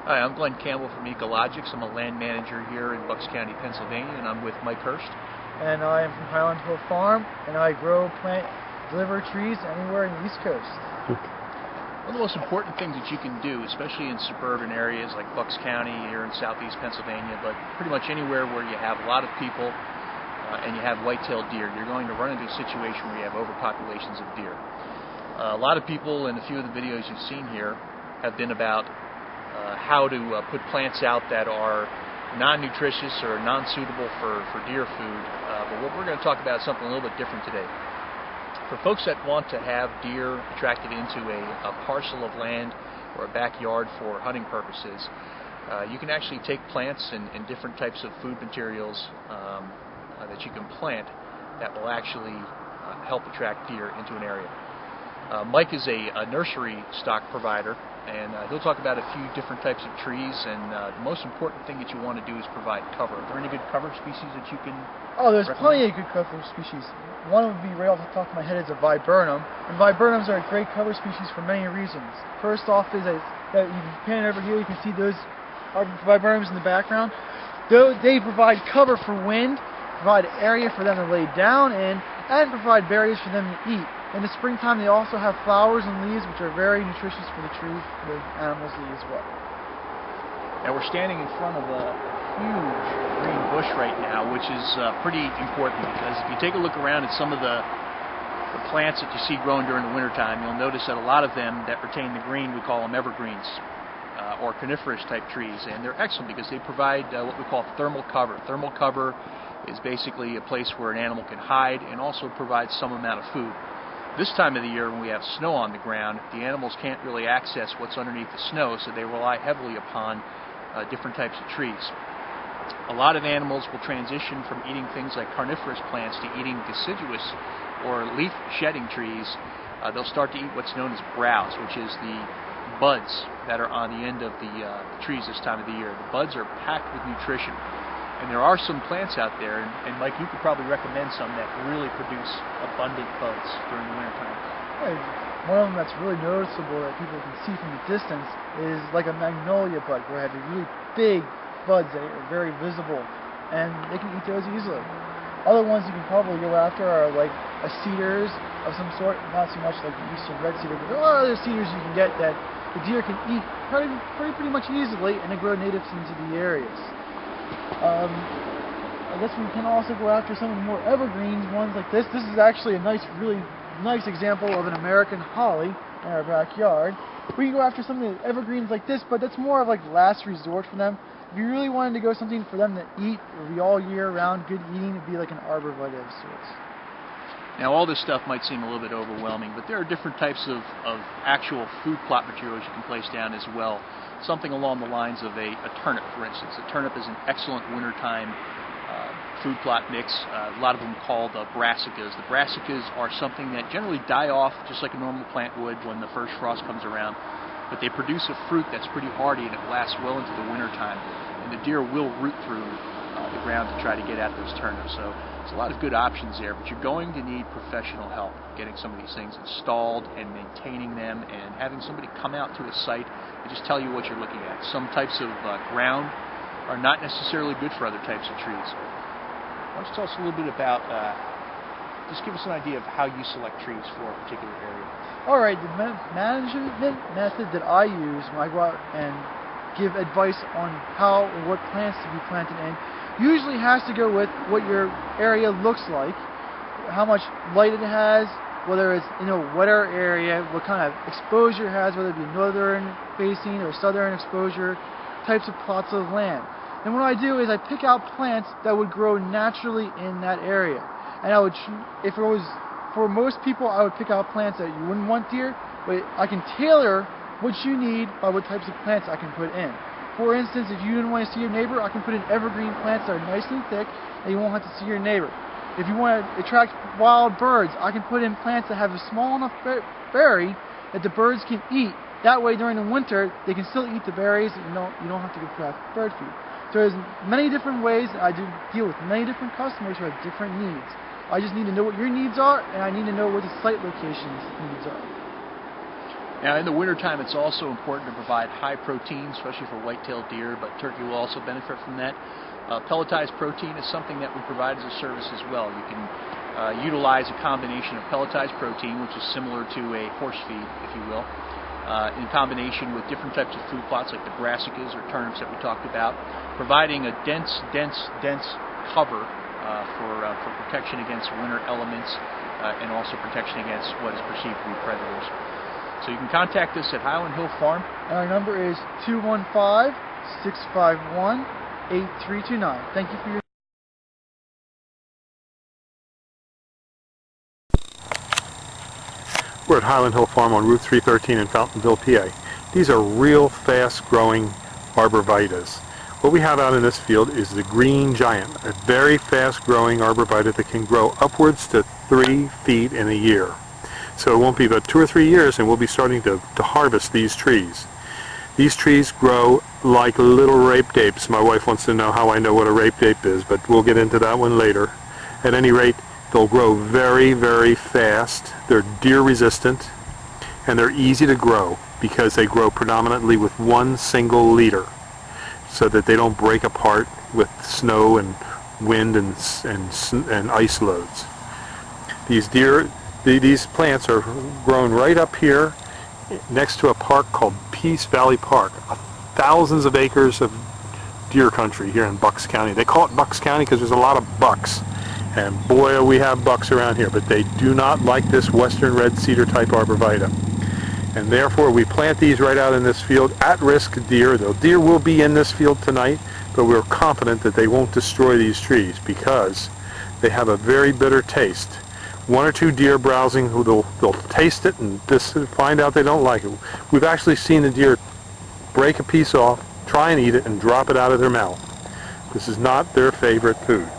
Hi, I'm Glenn Campbell from Ecologics. I'm a land manager here in Bucks County, Pennsylvania, and I'm with Mike Hurst. And I am from Highland Hill Farm, and I grow, plant, deliver trees anywhere in the East Coast. One of the most important things that you can do, especially in suburban areas like Bucks County here in southeast Pennsylvania, but pretty much anywhere where you have a lot of people and you have white-tailed deer, you're going to run into a situation where you have overpopulations of deer. A lot of people in a few of the videos you've seen here have been about how to put plants out that are non-nutritious or non-suitable for deer food. But what we're going to talk about is something a little bit different today. For folks that want to have deer attracted into a parcel of land or a backyard for hunting purposes, you can actually take plants and different types of food materials that you can plant that will actually help attract deer into an area. Mike is a nursery stock provider, and he'll talk about a few different types of trees, and the most important thing that you want to do is provide cover. Are there any good cover species that you can there's recommend? Plenty of good cover species. One would be right off the top of my head is a viburnum, and viburnums are a great cover species for many reasons. First off is that if you pan over here, you can see those are viburnums in the background. They provide cover for wind, provide area for them to lay down in, and provide berries for them to eat. In the springtime, they also have flowers and leaves, which are very nutritious for the tree, for the animals to eat as well. Now we're standing in front of a huge green bush right now, which is pretty important, because if you take a look around at some of the plants that you see growing during the wintertime, you'll notice that a lot of them that retain the green, we call them evergreens or coniferous type trees, and they're excellent because they provide what we call thermal cover. Thermal cover is basically a place where an animal can hide and also provide some amount of food. This time of the year, when we have snow on the ground, the animals can't really access what's underneath the snow, so they rely heavily upon different types of trees. A lot of animals will transition from eating things like carnivorous plants to eating deciduous or leaf-shedding trees. They'll start to eat what's known as browse, which is the buds that are on the end of the trees this time of the year. The buds are packed with nutrition. And there are some plants out there, and Mike, you could probably recommend some that really produce abundant buds during the wintertime. Yeah, one of them that's really noticeable that people can see from the distance is like a magnolia bud, where it has really big buds that are very visible, and they can eat those easily. Other ones you can probably go after are like a cedars of some sort, not so much like the eastern red cedar, but there are other cedars you can get that the deer can eat pretty much easily, and they grow natives into the areas. I guess we can also go after some of the more evergreen ones like this. This is actually a really nice example of an American holly in our backyard. We can go after some of the evergreens like this, but that's more of like last resort for them. If you really wanted to go something for them to eat, it would be all year round, good eating, it would be like an arborvitae of sorts. Now all this stuff might seem a little bit overwhelming, but there are different types of actual food plot materials you can place down as well. Something along the lines of a turnip, for instance. A turnip is an excellent wintertime food plot mix. A lot of them called brassicas. The brassicas are something that generally die off just like a normal plant would when the first frost comes around, but they produce a fruit that's pretty hardy and it lasts well into the wintertime, and the deer will root through the ground to try to get at those turnips. So there's a lot of good options there, but you're going to need professional help getting some of these things installed and maintaining them, and having somebody come out to a site and just tell you what you're looking at. Some types of ground are not necessarily good for other types of trees. Why don't you tell us a little bit about, just give us an idea of how you select trees for a particular area. Alright, the management method that I use when I go out and give advice on how or what plants to be planted in usually has to go with what your area looks like, how much light it has, whether it's in a wetter area, what kind of exposure it has, whether it be northern facing or southern exposure, types of plots of land. And what I do is I pick out plants that would grow naturally in that area. And I would, if it was for most people, I would pick out plants that you wouldn't want deer, but I can tailor what you need by what types of plants I can put in. For instance, if you didn't want to see your neighbor, I can put in evergreen plants that are nice and thick, and you won't have to see your neighbor. If you want to attract wild birds, I can put in plants that have a small enough berry that the birds can eat. That way, during the winter, they can still eat the berries, and you don't have to go craft bird food. So there's many different ways. I do deal with many different customers who have different needs. I just need to know what your needs are, and I need to know what the site location's needs are. Now in the wintertime it's also important to provide high protein, especially for white-tailed deer, but turkey will also benefit from that. Pelletized protein is something that we provide as a service as well. You can utilize a combination of pelletized protein, which is similar to a horse feed, if you will, in combination with different types of food plots like the brassicas or turnips that we talked about, providing a dense cover for protection against winter elements and also protection against what is perceived to be predators. So you can contact us at Highland Hill Farm. And our number is 215-651-8329. Thank you for your... We're at Highland Hill Farm on Route 313 in Fountainville, PA. These are real fast-growing arborvitaes. What we have out in this field is the green giant, a very fast-growing arborvitae that can grow upwards to 3 feet in a year. So it won't be but 2 or 3 years and we'll be starting to harvest these trees. These trees grow like little rape apes. My wife wants to know how I know what a rape ape is, but we'll get into that one later. At any rate, they'll grow very, very fast. They're deer resistant and they're easy to grow because they grow predominantly with one single leader so that they don't break apart with snow and wind and ice loads. These plants are grown right up here next to a park called Peace Valley Park. Thousands of acres of deer country here in Bucks County. They call it Bucks County because there's a lot of bucks. And boy, we have bucks around here, but they do not like this western red cedar type arborvitae. And therefore we plant these right out in this field, at-risk deer. The deer will be in this field tonight, but we're confident that they won't destroy these trees because they have a very bitter taste. 1 or 2 deer browsing, who they'll taste it and find out they don't like it. We've actually seen the deer break a piece off, try and eat it, and drop it out of their mouth. This is not their favorite food.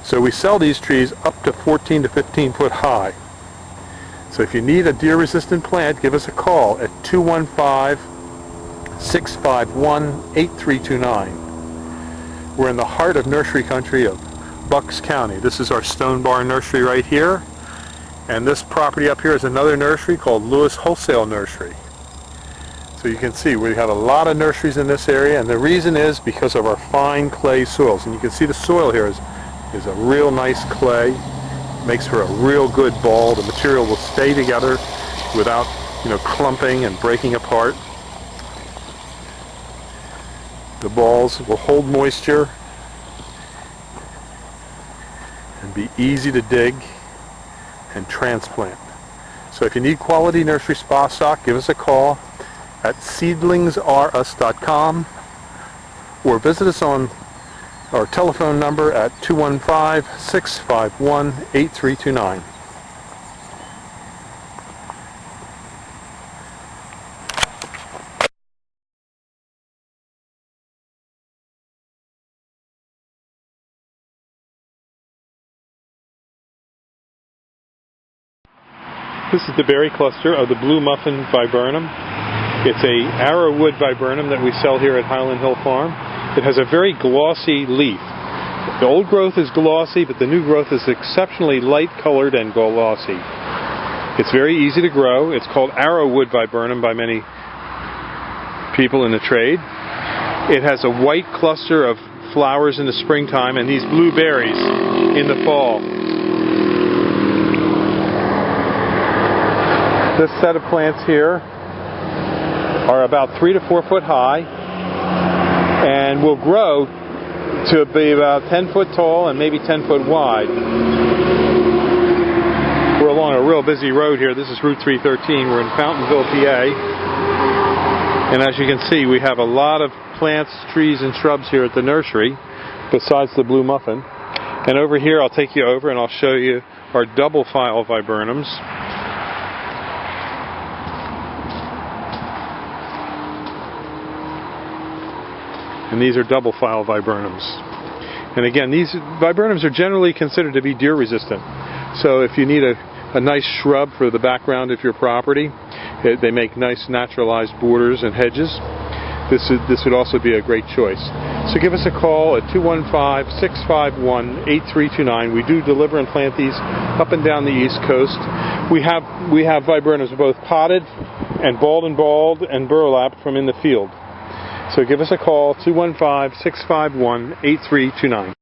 So we sell these trees up to 14 to 15 foot high. So if you need a deer-resistant plant, give us a call at 215-651-8329. We're in the heart of nursery country of Bucks County. This is our Stone Bar Nursery right here. And this property up here is another nursery called Lewis Wholesale Nursery. So you can see we have a lot of nurseries in this area, and the reason is because of our fine clay soils. And you can see the soil here is a real nice clay. Makes for a real good ball. The material will stay together without, clumping and breaking apart. The balls will hold moisture and be easy to dig and transplant. So if you need quality nursery spa stock, give us a call at seedlingsrus.com or visit us on our telephone number at 215-651-8329. This is the berry cluster of the blue muffin viburnum. It's a arrowwood viburnum that we sell here at Highland Hill Farm. It has a very glossy leaf. The old growth is glossy, but the new growth is exceptionally light colored and glossy. It's very easy to grow. It's called arrowwood viburnum by many people in the trade. It has a white cluster of flowers in the springtime and these blue berries in the fall. This set of plants here are about 3 to 4 foot high and will grow to be about 10 foot tall and maybe 10 foot wide. We're along a real busy road here. This is Route 313. We're in Fountainville, PA. And as you can see, we have a lot of plants, trees, and shrubs here at the nursery, besides the blue muffin. And over here, I'll take you over and I'll show you our double file viburnums. And these are double file viburnums. And again, these viburnums are generally considered to be deer resistant. So if you need a nice shrub for the background of your property, they make nice naturalized borders and hedges. This would also be a great choice. So give us a call at 215-651-8329. We do deliver and plant these up and down the East Coast. We have viburnums both potted and bald and burlap from in the field. So give us a call, 215-651-8329.